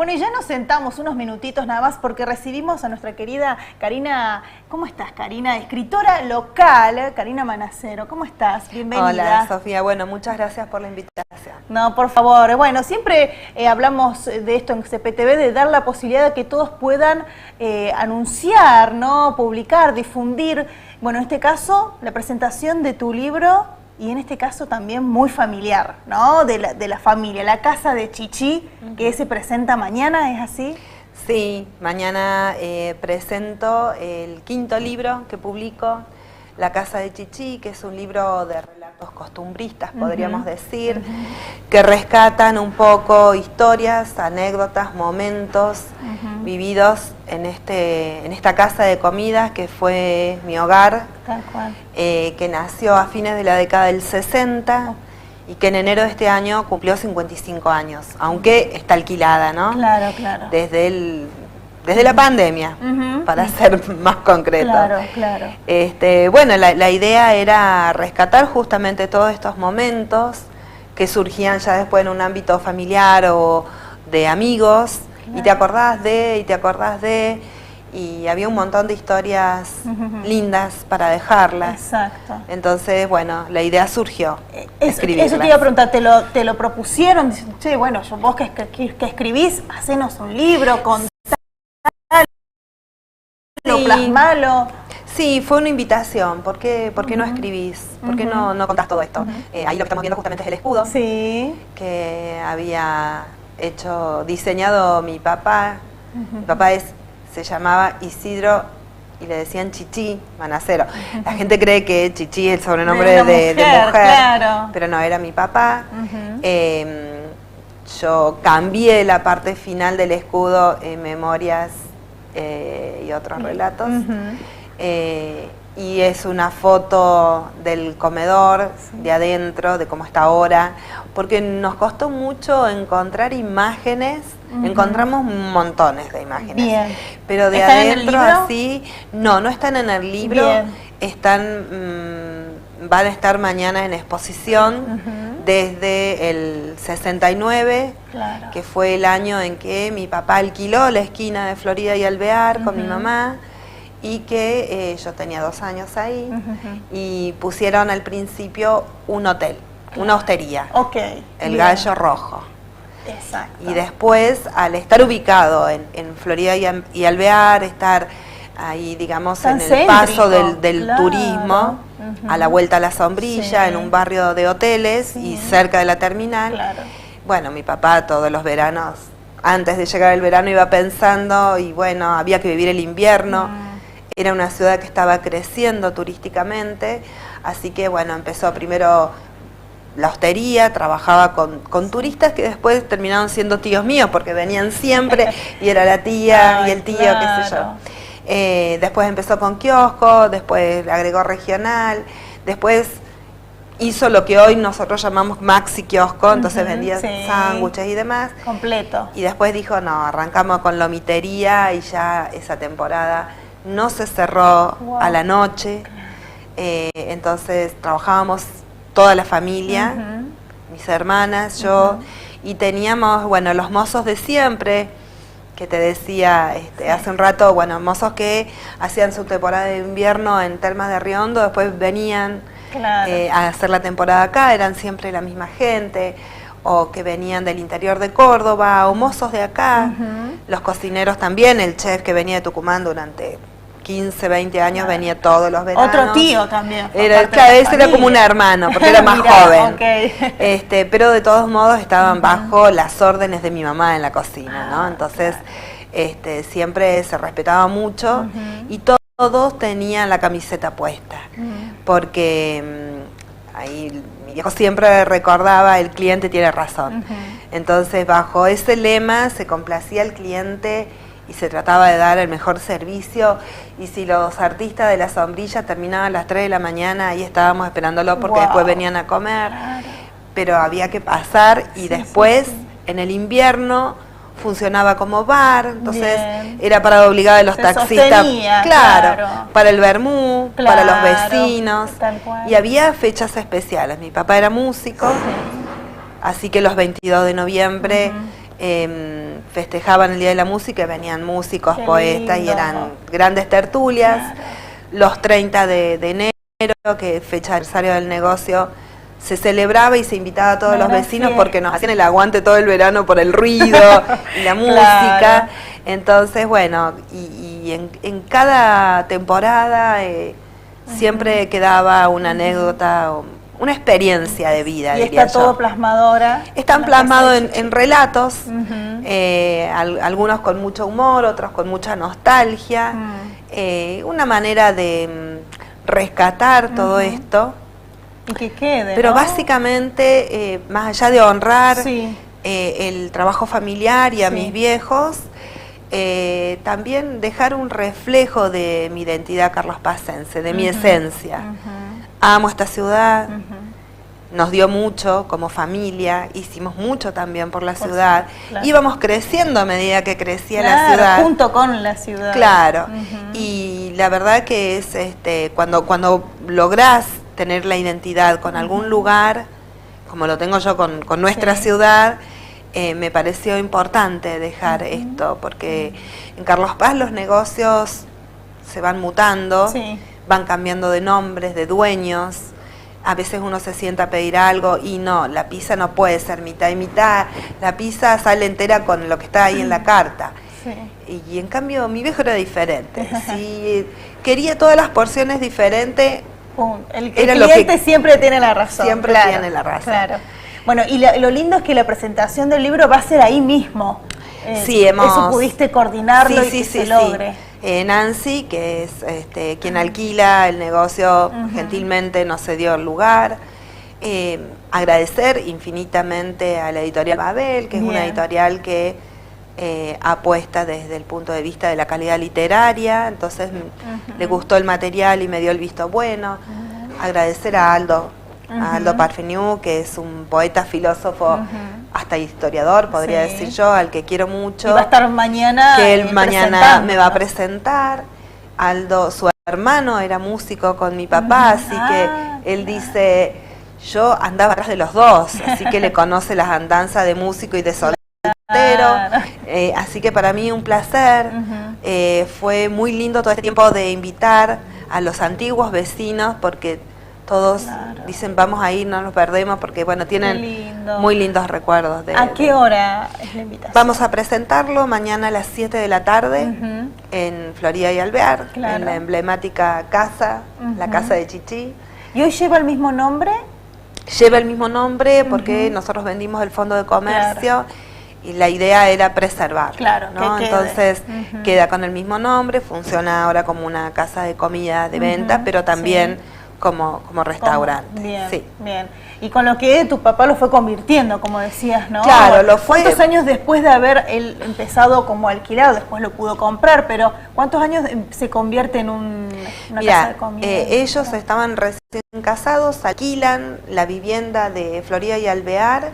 Bueno, y ya nos sentamos unos minutitos nada más porque recibimos a nuestra querida Karina. ¿Cómo estás, Karina? Escritora local, Karina Manacero. ¿Cómo estás? Bienvenida. Hola, Sofía. Bueno, muchas gracias por la invitación. No, por favor. Bueno, siempre hablamos de esto en CPTV, de dar la posibilidad de que todos puedan anunciar, ¿no? Publicar, difundir. Bueno, en este caso, la presentación de tu libro, y en este caso también muy familiar, ¿no? De la familia, La Casa de Chichi, que se presenta mañana, ¿es así? Sí, mañana presento el 5º libro que publico, La Casa de Chichi, que es un libro de relatos costumbristas, podríamos decir, que rescatan un poco historias, anécdotas, momentos vividos en esta casa de comidas que fue mi hogar, tal cual. Que nació a fines de la década del 60 y que en enero de este año cumplió 55 años, aunque está alquilada, ¿no? Claro, claro. Desde la pandemia, para ser más concreto. Claro, claro. Bueno, la idea era rescatar justamente todos estos momentos que surgían ya después en un ámbito familiar o de amigos, claro. Y te acordás de, y había un montón de historias lindas para dejarlas. Exacto. Entonces, bueno, la idea surgió, escribirlas. Eso te iba a preguntar, ¿te lo propusieron? Dicen, che, bueno, vos que escribís, hacenos un libro, contalo, plasmalo. Sí, fue una invitación. ¿Por qué no escribís? ¿Por qué no contás todo esto? Ahí lo que estamos viendo justamente es el escudo, sí, que había diseñado mi papá. Mi papá se llamaba Isidro y le decían Chichi Manacero. La gente cree que Chichi es el sobrenombre de mujer, claro. Pero no, era mi papá. Yo cambié la parte final del escudo en memorias y otros relatos. Y es una foto del comedor, de adentro, de cómo está ahora, porque nos costó mucho encontrar imágenes. Encontramos montones de imágenes. Bien. Pero de ¿Están adentro en el libro? así, no están en el libro. Bien. Van a estar mañana en exposición desde el 69, claro. Que fue el año en que mi papá alquiló la esquina de Florida y Alvear con mi mamá, y que yo tenía 2 años ahí, y pusieron al principio un hotel, una hostería, el Gallo Rojo. Exacto. Y después, al estar ubicado en Florida y Alvear, estar ahí, digamos, tan en el céntrico, paso del claro. turismo, a la vuelta a la Sombrilla, sí. En un barrio de hoteles, sí. Y cerca de la terminal. Claro. Bueno, mi papá todos los veranos, antes de llegar el verano, iba pensando, y bueno, había que vivir el invierno. Era una ciudad que estaba creciendo turísticamente, así que bueno, empezó primero la hostería, trabajaba con turistas que después terminaron siendo tíos míos, porque venían siempre, y era la tía y el tío, claro. qué sé yo. Después empezó con kiosco, después agregó regional, después hizo lo que hoy nosotros llamamos maxi kiosco, entonces vendía sándwiches y demás. Completo. Y después dijo, no, arrancamos con lomitería, y ya esa temporada no se cerró a la noche. Entonces trabajábamos toda la familia, mis hermanas, yo, y teníamos, bueno, los mozos de siempre, que te decía hace un rato, bueno, mozos que hacían su temporada de invierno en Termas de Riondo, después venían a hacer la temporada acá, eran siempre la misma gente, o que venían del interior de Córdoba, o mozos de acá, los cocineros también, el chef que venía de Tucumán durante 15, 20 años, venía todos los veranos. Otro tío también. Ese era como un hermano, porque era más joven. Okay. Pero de todos modos estaban bajo las órdenes de mi mamá en la cocina, ¿no? Entonces, siempre se respetaba mucho, y todos tenían la camiseta puesta, porque ahí mi viejo siempre recordaba, el cliente tiene razón. Entonces, bajo ese lema se complacía al cliente y se trataba de dar el mejor servicio, y si los artistas de la Sombrilla terminaban a las 3 de la mañana, ahí estábamos esperándolo porque después venían a comer, pero había que pasar, y después en el invierno funcionaba como bar, entonces era parada obligada de los taxistas, claro, para el vermú, para los vecinos, y había fechas especiales. Mi papá era músico, así que los 22 de noviembre festejaban el Día de la Música y venían músicos, Qué poetas, y lindo. eran grandes tertulias. Claro. Los 30 de enero, que es fecha de aniversario del negocio, se celebraba y se invitaba a todos los vecinos fiesta. porque nos hacían el aguante todo el verano por el ruido y la música. Claro. Entonces, bueno, y en cada temporada siempre quedaba una anécdota, una experiencia de vida, Y diría está todo yo. plasmado ahora. Están en la plasmados casa de Chichi. en relatos, Ujú. algunos con mucho humor, otros con mucha nostalgia, una manera de rescatar todo esto, Y que quede, pero ¿no? básicamente, más allá de honrar Sí. el trabajo familiar y a Sí. mis viejos, también dejar un reflejo de mi identidad carlospacense, de mi esencia. Ujú. Amo esta ciudad. Ujú. Nos dio mucho como familia, hicimos mucho también por la Por ciudad. claro. Íbamos creciendo a medida que crecía la Claro, ciudad. junto con la ciudad. Claro. Ujú. Y la verdad que es cuando lográs tener la identidad con algún lugar, como lo tengo yo con nuestra Sí. ciudad, me pareció importante dejar esto, porque en Carlos Paz los negocios se van mutando, Sí. van cambiando de nombres, de dueños. A veces uno se sienta a pedir algo y no, la pizza no puede ser mitad y mitad, la pizza sale entera con lo que está ahí en la carta. Sí. Y en cambio mi viejo era diferente. Si quería todas las porciones diferentes, Pum. El Era lo cliente que- siempre tiene la razón. siempre claro, tiene la razón. Claro. Bueno, y lo lindo es que la presentación del libro va a ser ahí mismo. Sí, Eso pudiste coordinarlo y que se logre. Nancy, que es quien alquila el negocio, gentilmente nos cedió el lugar. Agradecer infinitamente a la editorial Babel, que es una Bien. editorial que apuesta desde el punto de vista de la calidad literaria, entonces le gustó el material y me dio el visto bueno. Agradecer a Aldo Parfeniu, que es un poeta, filósofo, hasta historiador, podría Sí. decir yo, al que quiero mucho. Y va a estar mañana. Que él mañana presentando, me va a ¿no? presentar. Aldo, su hermano, era músico con mi papá, así que él dice, yo andaba atrás de los dos, así que le conoce las andanzas de músico y de soltero. Claro. Así que para mí un placer. Fue muy lindo todo este tiempo de invitar a los antiguos vecinos, porque todos dicen vamos a ir, no nos perdemos, porque bueno, tienen lindo. muy lindos recuerdos. ¿A qué hora es la invitación? Vamos a presentarlo mañana a las 7 de la tarde en Florida y Alvear, Claro. en la emblemática casa, la casa de Chichi. ¿Y hoy lleva el mismo nombre? Lleva el mismo nombre porque nosotros vendimos el fondo de comercio y la idea era preservarlo. Claro, ¿no? que quede. Entonces queda con el mismo nombre, funciona ahora como una casa de comida de venta, pero también como restaurante. Bien, Sí. bien. Y con lo que tu papá lo fue convirtiendo, como decías, ¿no? Claro, lo fue. ¿Cuántos años después de haber él empezado como alquilar, después lo pudo comprar, pero cuántos años se convierte en una casa Mira, de comida? ellos estaban recién casados, alquilan la vivienda de Florida y Alvear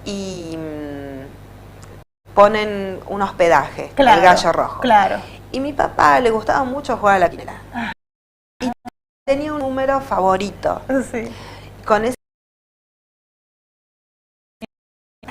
y ponen un hospedaje, Claro, el Gallo Rojo. Claro. Y mi papá le gustaba mucho jugar a la quinela. Y tenía un número favorito. Sí. Con ese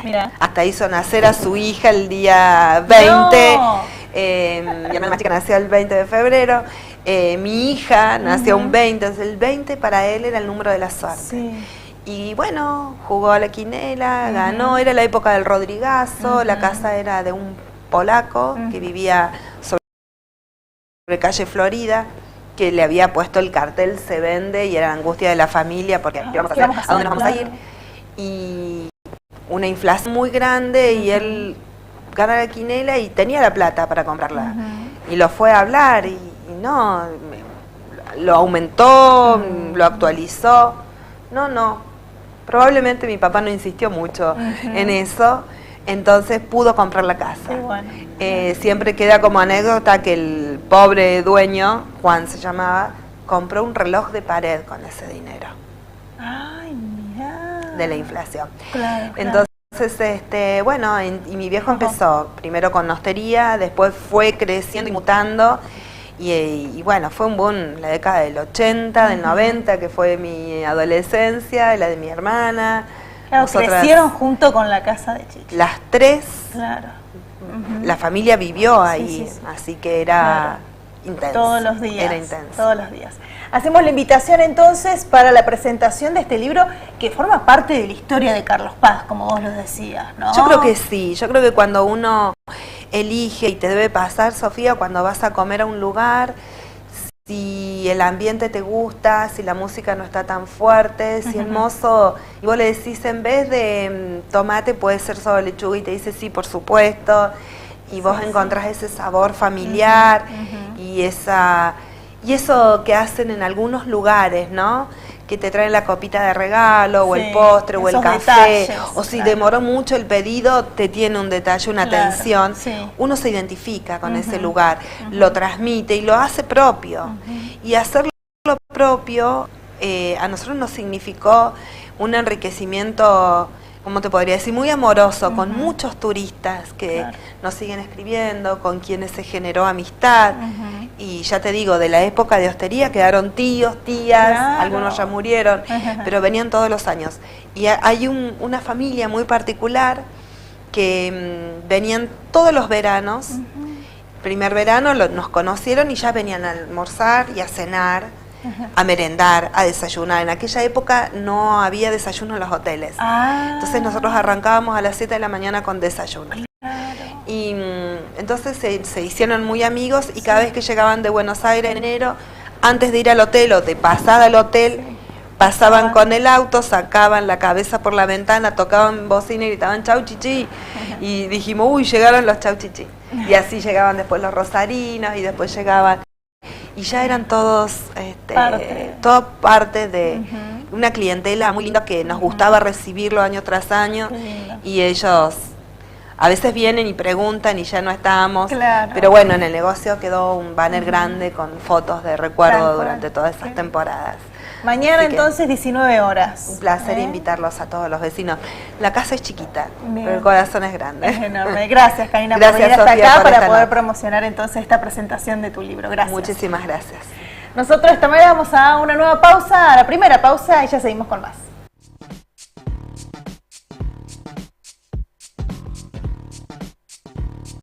Mira. hasta hizo nacer a su hija el día 20. No. Mi hermana más chica nació el 20 de febrero. Mi hija nació un 20. Entonces el 20 para él era el número de la suerte. Sí. Y bueno, jugó a la quinela, ganó, era la época del Rodrigazo, la casa era de un polaco que vivía sobre calle Florida, que le había puesto el cartel "se vende" y era la angustia de la familia porque ¿qué vamos a hacer? ¿A dónde nos vamos a ir? Y una inflación muy grande y él gana la quinela y tenía la plata para comprarla. Y lo fue a hablar y no, lo aumentó, lo actualizó. No. Probablemente mi papá no insistió mucho en eso, entonces pudo comprar la casa. Qué bueno. Siempre queda como anécdota que el pobre dueño, Juan se llamaba, compró un reloj de pared con ese dinero. Ay, mira. De la inflación. Claro. Entonces, bueno, y mi viejo empezó primero con hostería, después fue creciendo y mutando. Y bueno, fue un boom la década del 80, del 90, que fue mi adolescencia, la de mi hermana. Claro, crecieron junto con la casa de Chichi. Las tres, claro. La familia vivió ahí, sí. así que era intenso. Todos los días. Era intenso. Todos los días. Hacemos la invitación entonces para la presentación de este libro que forma parte de la historia de Carlos Paz, como vos lo decías, ¿no? Yo creo que sí, yo creo que cuando uno elige, y te debe pasar, Sofía, cuando vas a comer a un lugar, si el ambiente te gusta, si la música no está tan fuerte, si el mozo, y vos le decís, en vez de tomate puede ser solo lechuga, y te dice sí, por supuesto, y vos encontrás ese sabor familiar y eso que hacen en algunos lugares, ¿no? Que te traen la copita de regalo, o el postre, o el café, detalles, o si demoró mucho el pedido, te tiene un detalle, una atención. Uno se identifica con ese lugar, lo transmite y lo hace propio. Y hacerlo propio a nosotros nos significó un enriquecimiento, ¿cómo te podría decir? Muy amoroso, con muchos turistas que nos siguen escribiendo, con quienes se generó amistad. Y ya te digo, de la época de hostería quedaron tíos, tías, algunos ya murieron, pero venían todos los años. Y hay una familia muy particular que venían todos los veranos. Primer verano nos conocieron y ya venían a almorzar y a cenar, a merendar, a desayunar. En aquella época no había desayuno en los hoteles. Entonces nosotros arrancábamos a las 7 de la mañana con desayuno. Y entonces se hicieron muy amigos y cada vez que llegaban de Buenos Aires en enero, antes de ir al hotel o de pasada al hotel, pasaban con el auto, sacaban la cabeza por la ventana, tocaban bocina y gritaban chau chichi. Y dijimos, uy, llegaron los chau chichi. Y así llegaban después los rosarinos y después llegaban. Y ya eran todos, todo parte de una clientela muy linda que nos gustaba recibirlo año tras año. Y ellos a veces vienen y preguntan y ya no estamos. Pero bueno, en el negocio quedó un banner grande con fotos de recuerdo durante todas esas temporadas. Mañana entonces 19 horas. Un placer invitarlos a todos los vecinos. La casa es chiquita, pero el corazón es grande. Es enorme. Gracias, Karina, por venir hasta acá para poder promocionar entonces esta presentación de tu libro. Gracias. Muchísimas gracias. Nosotros esta mañana vamos a una nueva pausa, a la primera pausa, y ya seguimos con más.